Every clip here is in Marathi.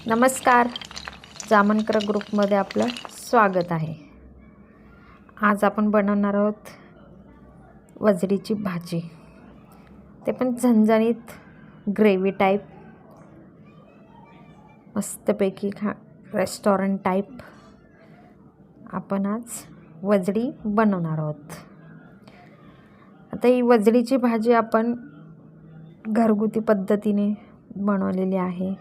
नमस्कार, जामनकर ग्रुपमध्ये आपलं स्वागत आहे। आज आपण बनवणार आहोत वजरीची भाजी, ते पण झणझणीत ग्रेव्ही टाईप, मस्तपैकी रेस्टॉरंट टाईप आपण आज वजरी बनवणार आहोत। आता ही वजरीची भाजी आपण घरगुती पद्धतीने बनवलेली आहे।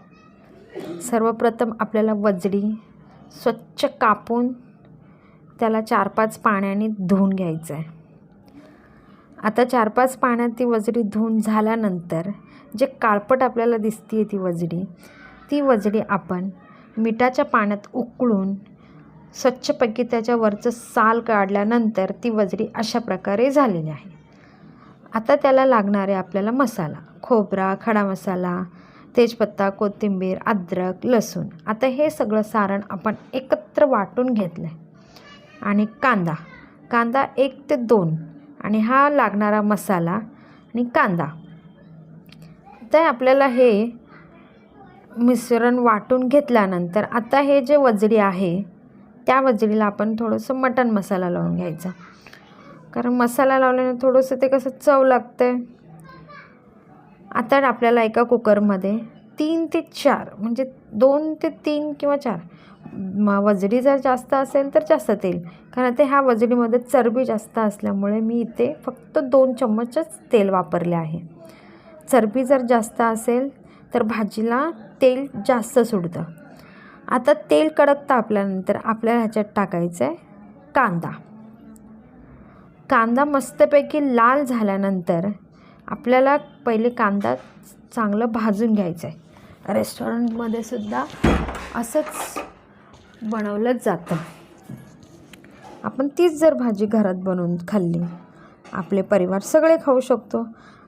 सर्वप्रथम आपल्याला वजरी स्वच्छ कापून त्याला 4-5 पाण्याने धुवून घ्यायचं आहे। आता 4-5 पाण्यात ती वजरी धुवून झाल्यानंतर जे काळपट आपल्याला दिसते ती वजरी आपण मिठाच्या पाण्यात उकळून स्वच्छपैकी त्याच्यावरचं साल काढल्यानंतर ती वजरी अशा प्रकारे झालेली आहे। आता त्याला लागणारे आपल्याला मसाला, खोबरा, खडा मसाला, तेजपत्ता, कोथिंबीर, अद्रक, लसूण, आता हे सगळं सारण आपण एकत्र वाटून घेतलं आहे। आणि कांदा 1 ते 2 आणि हा लागणारा मसाला आणि कांदा, तर आपल्याला हे मिश्रण वाटून घेतल्यानंतर आता हे जे वजरी आहे त्या वजरीला आपण थोडंसं मटण मसाला लावून घ्यायचा, कारण मसाला लावल्याने थोडंसं ते कसं चव लागतं। आता आपल्याला एका कुकरमध्ये 3 ते 4 म्हणजे 2 ते 3 किंवा 4, वजरी जर जास्त असेल तर जास्त तेल, कारण ते ह्या वजरीमध्ये चरबी जास्त असल्यामुळे मी इथे फक्त 2 चम्मचच तेल वापरले आहे। चरबी जर जास्त असेल तर भाजीला तेल जास्त सुटतं। आता तेल कडक तापल्यानंतर आपल्याला ह्याच्यात टाकायचं आहे कांदा मस्तपैकी लाल झाल्यानंतर आपल्याला पहिले कांदा चांगलं भाजून घ्यायचं आहे। रेस्टॉरंटमध्ये सुद्धा असंच बनवलं जातं। आपण तीच जर भाजी घरात बनवून खाल्ली, आपले परिवार सगळे खाऊ शकतो।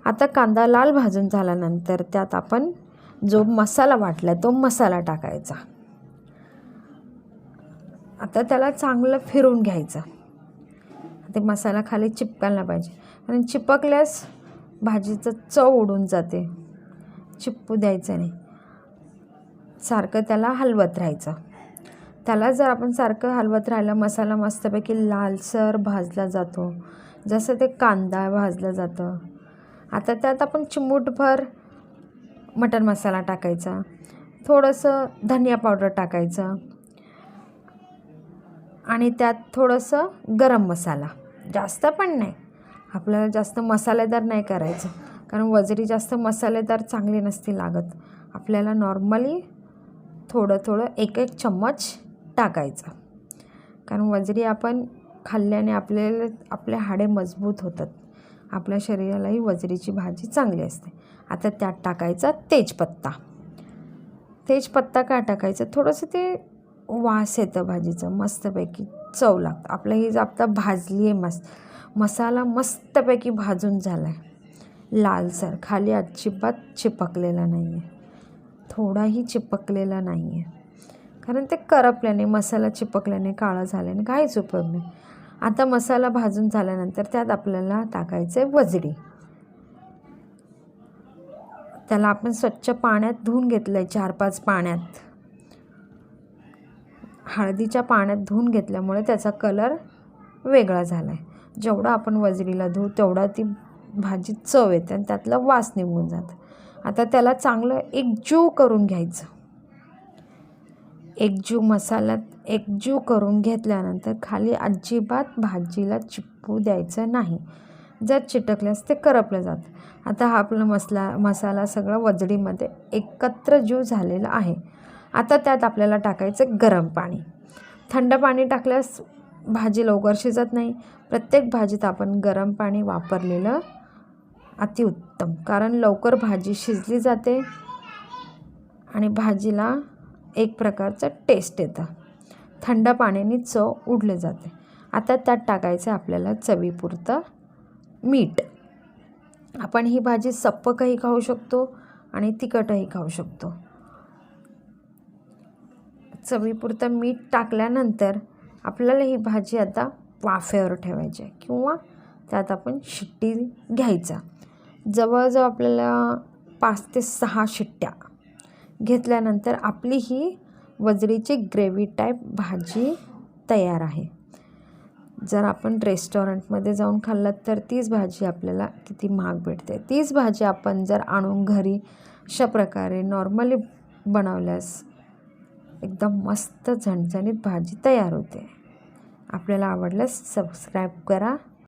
आता कांदा लाल भाजून झाल्यानंतर त्यात आपण जो मसाला वाटला तो मसाला टाकायचा। आता त्याला चांगलं फिरवून घ्यायचं, ते मसाला खाली चिपकायला पाहिजे, कारण चिपकल्यास भाजीचं चव उडून जाते। चिपकू द्यायचं नाही, सारखं त्याला हलवत राहायचं। त्याला जर आपण सारखं हलवत राहिलं, मसाला मस्तपैकी लालसर भाजला जातो, जसं ते कांदा भाजला जातं। आता त्यात आपण चिमूटभर मटण मसाला टाकायचा, थोडंसं धनिया पावडर टाकायचं आणि त्यात थोडंसं गरम मसाला, जास्त पण नाही, आपल्याला जास्त मसालेदार नाही करायचं, कारण वजरी जास्त मसालेदार चांगली नसते लागत। आपल्याला नॉर्मली थोडं 1-1 चम्मच टाकायचं, कारण वजरी आपण खाल्ल्याने आपले हाडे मजबूत होतात, आपल्या शरीरालाही वजरीची भाजी चांगली असते। आता त्यात टाकायचा तेजपत्ता का टाकायचं, थोडंसं ते वास येतं भाजीचं, मस्तपैकी चव लागतं। आपलं ही आता भाजली आहे, मसाला मस्तपैकी भाजून झाला आहे लालसर, खाली अजिबात चिपकलेला नाही आहे, थोडाही चिपकलेला नाही आहे, कारण ते करपल्याने, मसाला चिपकल्याने, काळा झाल्याने काहीच उपयोग नाही। आता मसाला भाजून झाल्यानंतर त्यात आपल्याला टाकायचं आहे वजरी। त्याला आपण स्वच्छ पाण्यात धुवून घेतलं आहे, 4-5 पाण्यात, हळदीच्या पाण्यात धुवून घेतल्यामुळे त्याचा कलर वेगळा झाला आहे। जेवढं आपण वजरीला धुवू तेवढा ती भाजी चव येते आणि त्यातला वास निघून जातं। आता त्याला चांगलं एकजीव करून घ्यायचं, एकजीव करून घेतल्यानंतर खाली अजिबात भाजीला चिपकू द्यायचं नाही, जर चिटकल्यास ते करपलं जातं। आता हा आपला मसाला सगळं वजरीमध्ये एकत्र जीव झालेला आहे। आता त्यात आपल्याला टाकायचं गरम पाणी। थंड पाणी टाकल्यास भाजी लवकर शिजत नाही, प्रत्येक भाजीत आपण गरम पाणी वापरलेलं अतिउत्तम, कारण लवकर भाजी शिजली जाते आणि भाजीला एक प्रकारचं टेस्ट येतं। थंड पाण्याने चव उडली जाते। आता त्यात टाकायचं आपल्याला चवीपुरतं मीठ। आपण ही भाजी सप्पकही खाऊ शकतो आणि तिखटही खाऊ शकतो। चवीपुरतं मीठ टाकल्यानंतर आपल्याला ही भाजी आता वाफेवर ठेवायची आहे, किंवा त्यात आपण शिट्टी घ्यायचा। जवळजवळ आपल्याला 5 ते 6 शिट्ट्या घेतल्यानंतर आपली ही वजडीची ग्रेव्ही टाईप भाजी तयार आहे. जर आपण रेस्टॉरंटमध्ये जाऊन खाल्लं तर तीच भाजी आपल्याला किती महाग भेटते. तीच भाजी आपण जर आणून घरी अशा प्रकारे नॉर्मली बनवल्यास एकदम मस्त झणझणीत भाजी तयार होते. आपल्याला आवडल्यास सबस्क्राईब करा.